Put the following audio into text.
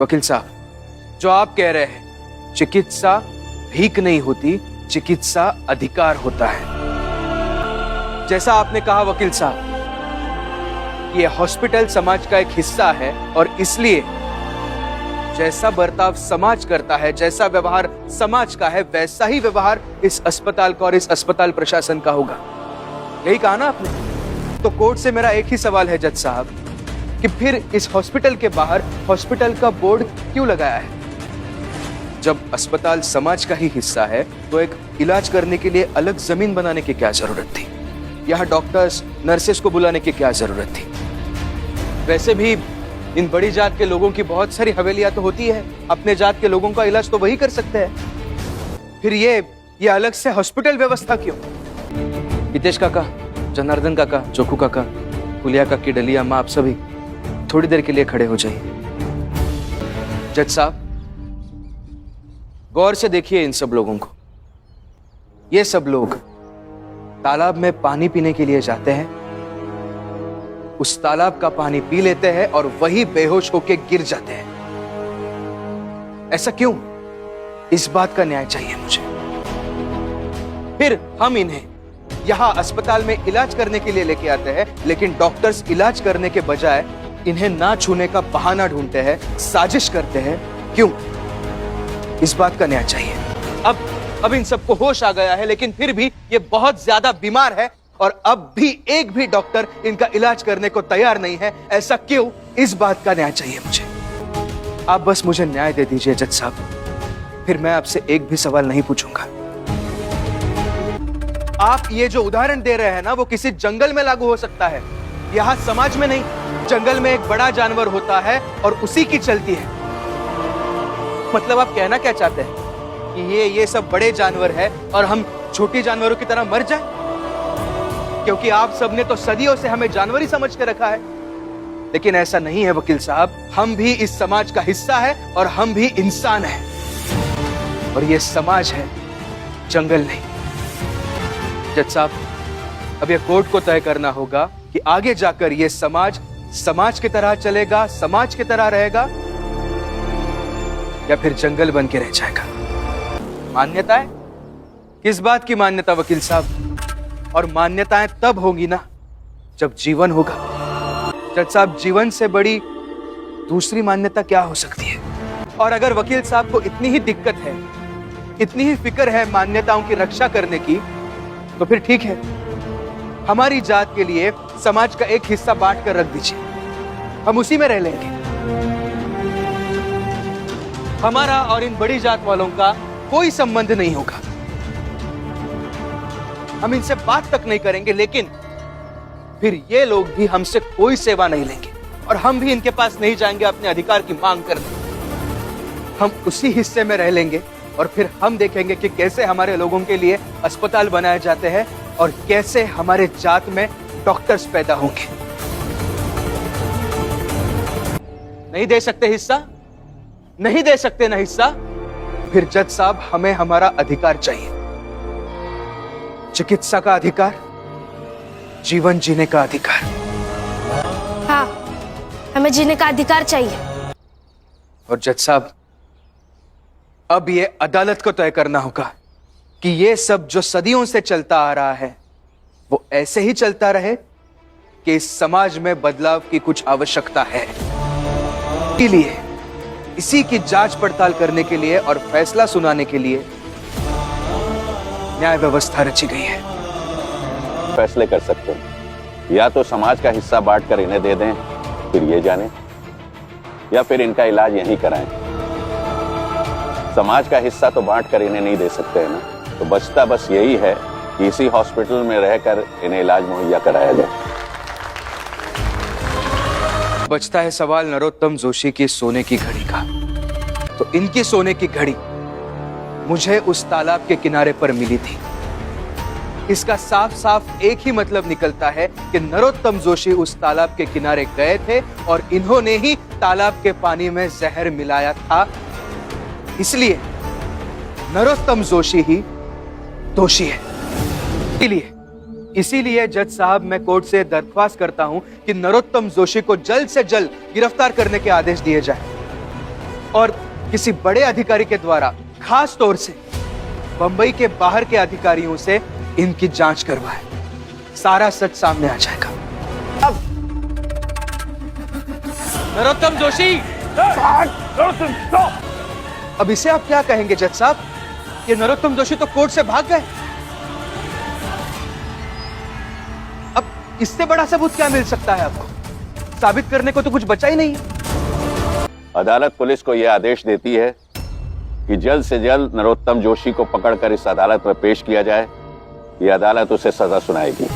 वकील साहब, जो आप कह रहे हैं, चिकित्सा भीख नहीं होती, चिकित्सा अधिकार होता है। जैसा आपने कहा वकील साहब, ये हॉस्पिटल समाज का एक हिस्सा है और इसलिए जैसा बर्ताव समाज करता है, जैसा व्यवहार समाज का है, वैसा ही व्यवहार इस अस्पताल का और इस अस्पताल प्रशासन का होगा। यही कहा ना आपने? तो कोर्ट से मेरा एक ही सवाल है जज साहब कि फिर इस हॉस्पिटल के बाहर हॉस्पिटल का बोर्ड क्यों लगाया है? जब अस्पताल समाज का ही हिस्सा है तो एक इलाज करने के लिए अलग जमीन बनाने की क्या जरूरत थी? यहाँ डॉक्टर्स, नर्सेस को बुलाने की क्या जरूरत थी? वैसे भी इन बड़ी जात के लोगों की बहुत सारी हवेलियां तो होती है, अपने जात के लोगों का इलाज तो वही कर सकते हैं। फिर ये अलग से हॉस्पिटल व्यवस्था क्यों? हितेश काका, जनार्दन काका, चोखू काका, पुलिया काकी, डलिया माँ, आप सभी थोड़ी देर के लिए खड़े हो जाइए। जज साहब, गौर से देखिए इन सब लोगों को। ये सब लोग तालाब में पानी पीने के लिए जाते हैं, उस तालाब का पानी पी लेते हैं और वही बेहोश होकर गिर जाते हैं। ऐसा क्यों? इस बात का न्याय चाहिए मुझे। फिर हम इन्हें यहां अस्पताल में इलाज करने के लिए लेके आते हैं, लेकिन डॉक्टर्स इलाज करने के बजाय इन्हें ना छूने का बहाना ढूंढते हैं, साजिश करते हैं। क्यों? इस बात का न्याय चाहिए। अब इन सबको होश आ गया है, लेकिन फिर भी ये बहुत ज्यादा बीमार है और अब भी एक भी डॉक्टर इनका इलाज करने को तैयार नहीं है। ऐसा क्यों? इस बात का न्याय चाहिए मुझे। आप बस मुझे न्याय दे दीजिए जज साहब, फिर मैं आपसे एक भी सवाल नहीं पूछूंगा। आप ये जो उदाहरण दे रहे हैं ना, वो किसी जंगल में लागू हो सकता है, यहां समाज में नहीं। जंगल में एक बड़ा जानवर होता है और उसी की चलती है। मतलब आप कहना क्या चाहते हैं कि ये सब बड़े जानवर है और हम छोटी जानवरों की तरह मर जाएं? क्योंकि आप सबने तो सदियों से हमें जानवर ही समझ के रखा है। लेकिन ऐसा नहीं है वकील साहब, हम भी इस समाज का हिस्सा है और हम भी इंसान हैं। और ये समाज है, जंगल नहीं। जज साहब, अब ये कोर्ट को तय करना होगा कि आगे जाकर ये समाज की तरह चलेगा, समाज की तरह रहेगा, या फिर जंगल बन के रह जाएगा। मान्यताएं? किस बात की मान्यता वकील साहब? और मान्यताएं तब होंगी ना जब जीवन होगा। जज साहब, जीवन से बड़ी दूसरी मान्यता क्या हो सकती है? और अगर वकील साहब को इतनी ही दिक्कत है, इतनी ही फिक्र है मान्यताओं की रक्षा करने की, तो फिर ठीक है, हमारी जात के लिए समाज का एक हिस्सा बांट कर रख दीजिए, हम उसी में रह लेंगे। हमारा और इन बड़ी जात वालों का कोई संबंध नहीं होगा, हम इनसे बात तक नहीं करेंगे, लेकिन फिर ये लोग भी हमसे कोई सेवा नहीं लेंगे और हम भी इनके पास नहीं जाएंगे अपने अधिकार की मांग करने। हम उसी हिस्से में रह लेंगे और फिर हम देखेंगे कि कैसे हमारे लोगों के लिए अस्पताल बनाए जाते हैं और कैसे हमारे जात में डॉक्टर्स पैदा होंगे। नहीं दे सकते हिस्सा? नहीं दे सकते ना हिस्सा? फिर जज साहब, हमें हमारा अधिकार चाहिए। चिकित्सा का अधिकार, जीवन जीने का अधिकार। हाँ, हमें जीने का अधिकार चाहिए। और जज साहब, अब ये अदालत को तय करना होगा कि ये सब जो सदियों से चलता आ रहा है वो ऐसे ही चलता रहे कि इस समाज में बदलाव की कुछ आवश्यकता है। इसलिए इसी की जांच पड़ताल करने के लिए और फैसला सुनाने के लिए न्याय व्यवस्था रची गई है। फैसले कर सकते हैं, या तो समाज का हिस्सा बांट कर इन्हें दे दें, फिर ये जाने, या फिर इनका इलाज यहीं कराएं। समाज का हिस्सा तो बांट कर इन्हें नहीं दे सकते हैं ना, तो बचता बस यही है कि इसी हॉस्पिटल में रहकर इन्हें इलाज मुहैया कराया जाए। बचता है सवाल नरोत्तम जोशी की सोने की घड़ी का। तो इनकी सोने की घड़ी मुझे उस तालाब के किनारे पर मिली थी। इसका साफ साफ एक ही मतलब निकलता है कि नरोत्तम जोशी उस तालाब के किनारे गए थे और इन्होंने ही तालाब के पानी में जहर मिलाया था। इसलिए नरोत्तम जोशी ही दोषी है। इसीलिए जज साहब, मैं कोर्ट से दरख्वास्त करता हूं कि नरोत्तम जोशी को जल्द से जल्द गिरफ्तार करने के आदेश दिए जाए। और किसी बड़े अधिकारी के द्वारा खास तौर से बंबई के बाहर के अधिकारियों से इनकी जांच करवाएं। सारा सच सामने आ जाएगा। नरोत्तम जोशी, अब इसे आप क्या कहेंगे जज साहब? ये नरोत्तम जोशी तो कोर्ट से भाग गए। अब इससे बड़ा सबूत क्या मिल सकता है आपको? साबित करने को तो कुछ बचा ही नहीं। अदालत पुलिस को यह आदेश देती है कि जल्द से जल्द नरोत्तम जोशी को पकड़कर इस अदालत में पेश किया जाए। यह अदालत उसे सजा सुनाएगी।